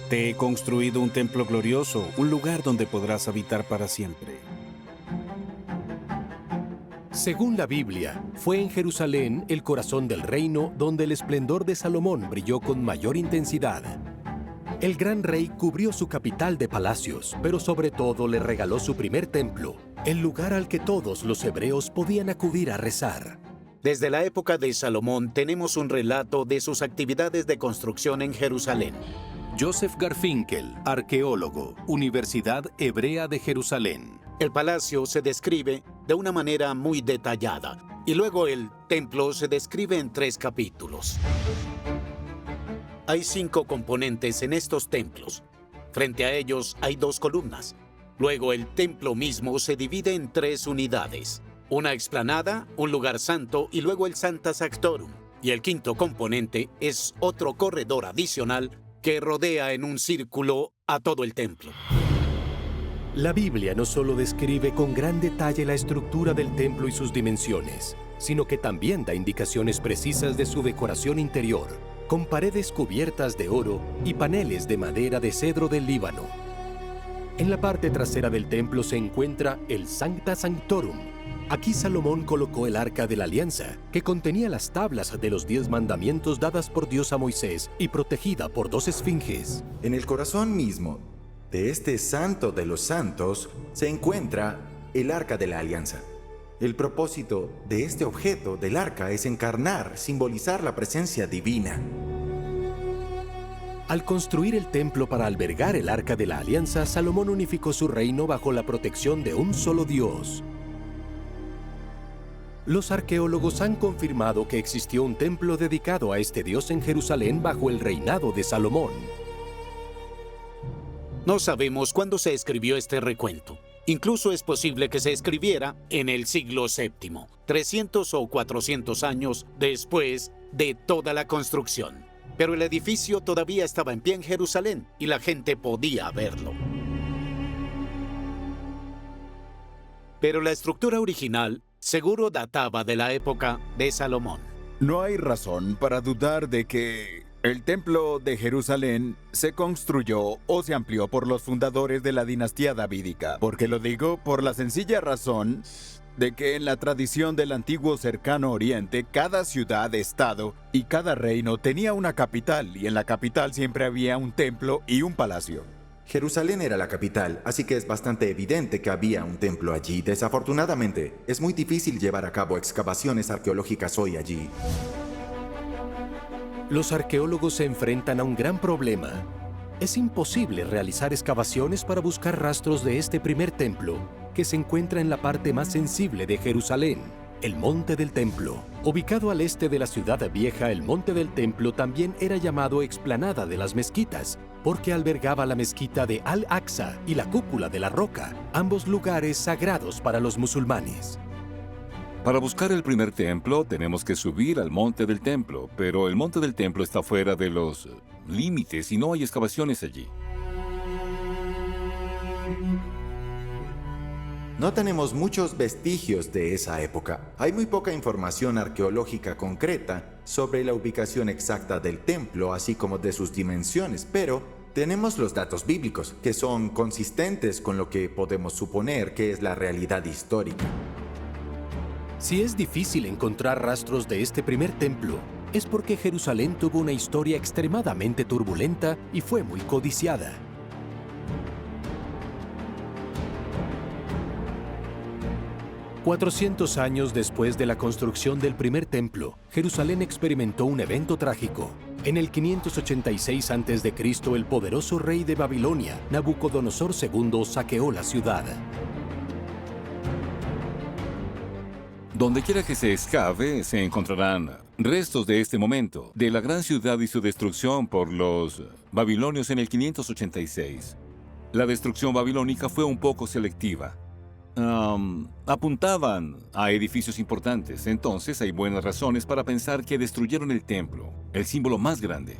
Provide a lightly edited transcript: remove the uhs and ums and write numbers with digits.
Te he construido un templo glorioso, un lugar donde podrás habitar para siempre. Según la Biblia, fue en Jerusalén, el corazón del reino, donde el esplendor de Salomón brilló con mayor intensidad. El gran rey cubrió su capital de palacios, pero sobre todo le regaló su primer templo, el lugar al que todos los hebreos podían acudir a rezar. Desde la época de Salomón tenemos un relato de sus actividades de construcción en Jerusalén. Joseph Garfinkel, arqueólogo, Universidad Hebrea de Jerusalén. El palacio se describe de una manera muy detallada y luego el templo se describe en 3 capítulos. Hay 5 componentes en estos templos. Frente a ellos hay 2 columnas. Luego el templo mismo se divide en 3 unidades. Una explanada, un lugar santo y luego el Sancta Sanctorum. Y el 5º componente es otro corredor adicional que rodea en un círculo a todo el templo. La Biblia no solo describe con gran detalle la estructura del templo y sus dimensiones, sino que también da indicaciones precisas de su decoración interior, con paredes cubiertas de oro y paneles de madera de cedro del Líbano. En la parte trasera del templo se encuentra el Sancta Sanctorum. Aquí Salomón colocó el Arca de la Alianza, que contenía las tablas de los 10 mandamientos dadas por Dios a Moisés y protegida por 2 esfinges. En el corazón mismo de este santo de los santos se encuentra el Arca de la Alianza. El propósito de este objeto del arca es encarnar, simbolizar la presencia divina. Al construir el templo para albergar el Arca de la Alianza, Salomón unificó su reino bajo la protección de un solo Dios. Los arqueólogos han confirmado que existió un templo dedicado a este Dios en Jerusalén bajo el reinado de Salomón. No sabemos cuándo se escribió este recuento. Incluso es posible que se escribiera en el siglo VII, 300 o 400 años después de toda la construcción. Pero el edificio todavía estaba en pie en Jerusalén y la gente podía verlo. Pero la estructura original seguro databa de la época de Salomón. No hay razón para dudar de que el templo de Jerusalén se construyó o se amplió por los fundadores de la dinastía davídica. Porque lo digo por la sencilla razón de que en la tradición del antiguo cercano oriente, cada ciudad, estado y cada reino tenía una capital, y en la capital siempre había un templo y un palacio. Jerusalén era la capital, así que es bastante evidente que había un templo allí. Desafortunadamente, es muy difícil llevar a cabo excavaciones arqueológicas hoy allí. Los arqueólogos se enfrentan a un gran problema. Es imposible realizar excavaciones para buscar rastros de este primer templo, que se encuentra en la parte más sensible de Jerusalén, el Monte del Templo. Ubicado al este de la ciudad vieja, el Monte del Templo también era llamado Explanada de las Mezquitas, porque albergaba la mezquita de Al-Aqsa y la cúpula de la Roca, ambos lugares sagrados para los musulmanes. Para buscar el primer templo, tenemos que subir al Monte del Templo, pero el Monte del Templo está fuera de los límites y no hay excavaciones allí. No tenemos muchos vestigios de esa época. Hay muy poca información arqueológica concreta sobre la ubicación exacta del templo, así como de sus dimensiones, pero tenemos los datos bíblicos, que son consistentes con lo que podemos suponer que es la realidad histórica. Si es difícil encontrar rastros de este primer templo, es porque Jerusalén tuvo una historia extremadamente turbulenta y fue muy codiciada. «400 años después de la construcción del primer templo, Jerusalén experimentó un evento trágico. En el 586 a.C., el poderoso rey de Babilonia, Nabucodonosor II, saqueó la ciudad. Donde quiera que se excave, se encontrarán restos de este momento, de la gran ciudad y su destrucción por los babilonios en el 586. La destrucción babilónica fue un poco selectiva. Apuntaban a edificios importantes, entonces hay buenas razones para pensar que destruyeron el templo, el símbolo más grande.